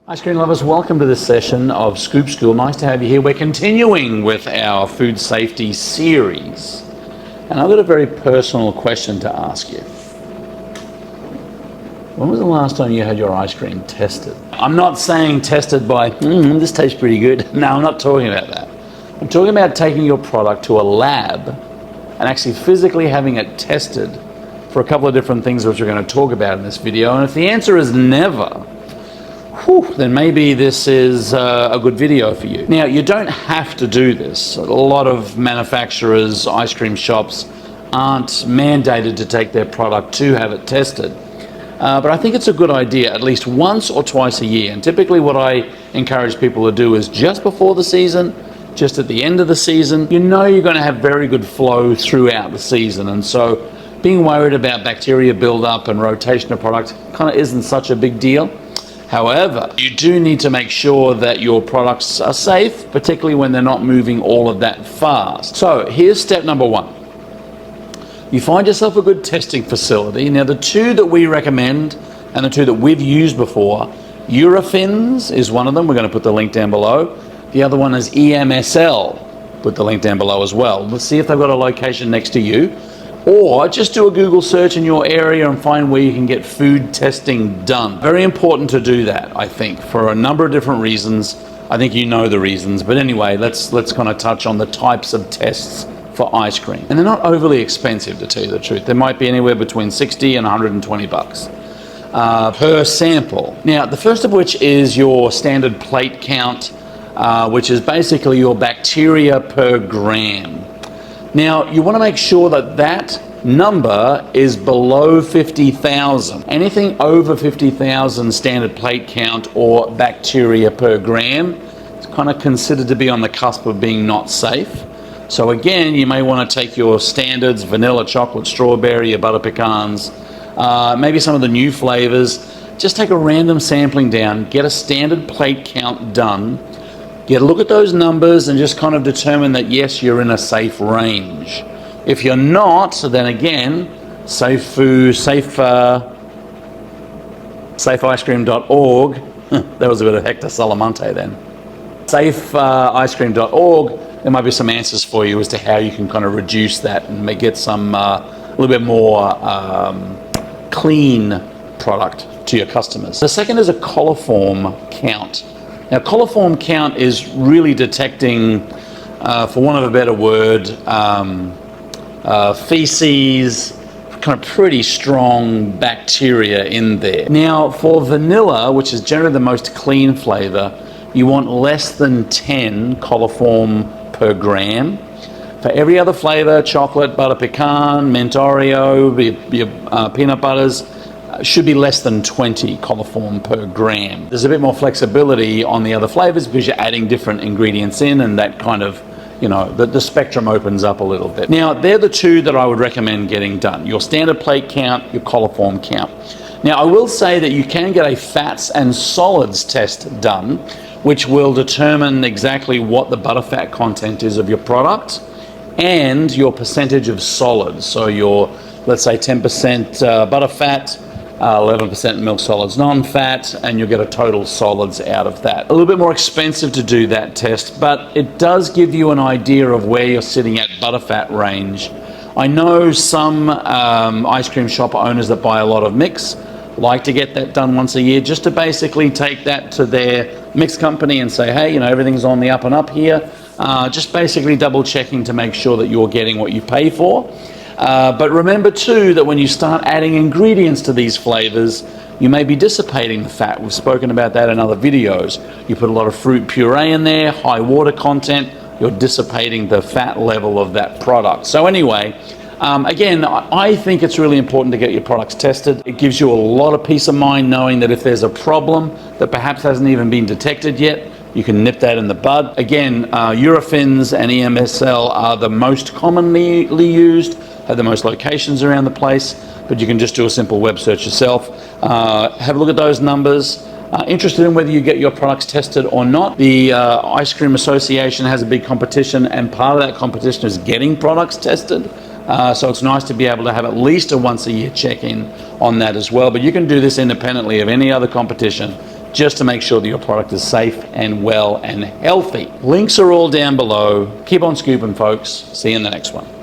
Ice cream lovers, welcome to this session of Scoop School. Nice to have you here. We're continuing with our food safety series. And I've got a very personal question to ask you. When was the last time you had your ice cream tested? I'm not saying tested by, this tastes pretty good. No, I'm not talking about that. I'm talking about taking your product to a lab and actually physically having it tested for a couple of different things which we're going to talk about in this video. And if the answer is never, then maybe this is a good video for you. Now, you don't have to do this. A lot of manufacturers, ice cream shops, aren't mandated to take their product to have it tested. But I think it's a good idea at least once or twice a year. And typically what I encourage people to do is just before the season, just at the end of the season. You know you're going to have very good flow throughout the season. And so being worried about bacteria buildup and rotation of product kind of isn't such a big deal. However, you do need to make sure that your products are safe, particularly when they're not moving all of that fast. So here's step number one. You find yourself a good testing facility. Now, the two that we recommend and the two that we've used before, Eurofins is one of them. We're going to put the link down below. The other one is EMSL. Put the link down below as well. Let's see if they've got a location next to you. Or just do a Google search in your area and find where you can get food testing done. Very important to do that, I think, for a number of different reasons. I think you know the reasons. But anyway, let's kind of touch on the types of tests for ice cream. And they're not overly expensive, to tell you the truth. They might be anywhere between 60 and 120 bucks per sample. Now, the first of which is your standard plate count, which is basically your bacteria per gram. Now, you want to make sure that that number is below 50,000. Anything over 50,000 standard plate count or bacteria per gram is kind of considered to be on the cusp of being not safe. So again, you may want to take your standards, vanilla, chocolate, strawberry, your butter pecans, maybe some of the new flavors. Just take a random sampling down, get a standard plate count done, get a look at those numbers and just kind of determine that yes, you're in a safe range. If you're not, then again, safeicecream.org. That was a bit of Hector Salamanca then. Safeicecream.org. There might be some answers for you as to how you can kind of reduce that and may get some a little bit more clean product to your customers. The second is a Coulifform Count. Now, Coulifform Count is really detecting, for want of a better word, feces, kind of pretty strong bacteria in there. Now, for vanilla, which is generally the most clean flavor, you want less than 10 coliform per gram. For every other flavor, chocolate, butter pecan, mint Oreo, your peanut butters, should be less than 20 coliform per gram. There's a bit more flexibility on the other flavors because you're adding different ingredients in, and that kind of, you know, the spectrum opens up a little bit. Now, they're the two that I would recommend getting done. Your standard plate count, your Coulifform Count. Now, I will say that you can get a fats and solids test done, which will determine exactly what the butterfat content is of your product and your percentage of solids. So your, let's say 10% butterfat, 11% milk solids non-fat, and you'll get a total solids out of that. A little bit more expensive to do that test, but it does give you an idea of where you're sitting at butterfat range. I know some ice cream shop owners that buy a lot of mix like to get that done once a year, just to basically take that to their mix company and say, hey, you know, everything's on the up and up here. Just basically double checking to make sure that you're getting what you pay for. But remember too that when you start adding ingredients to these flavors, you may be dissipating the fat. We've spoken about that in other videos. You put a lot of fruit puree in there, high water content, you're dissipating the fat level of that product. So anyway, again, I think it's really important to get your products tested. It gives you a lot of peace of mind knowing that if there's a problem that perhaps hasn't even been detected yet, you can nip that in the bud. Again, Eurofins and EMSL are the most commonly used, have the most locations around the place, but you can just do a simple web search yourself. Have a look at those numbers. Interested in whether you get your products tested or not. The Ice Cream Association has a big competition, and part of that competition is getting products tested. So it's nice to be able to have at least a once a year check-in on that as well. But you can do this independently of any other competition just to make sure that your product is safe and well and healthy. Links are all down below. Keep on scooping, folks. See you in the next one.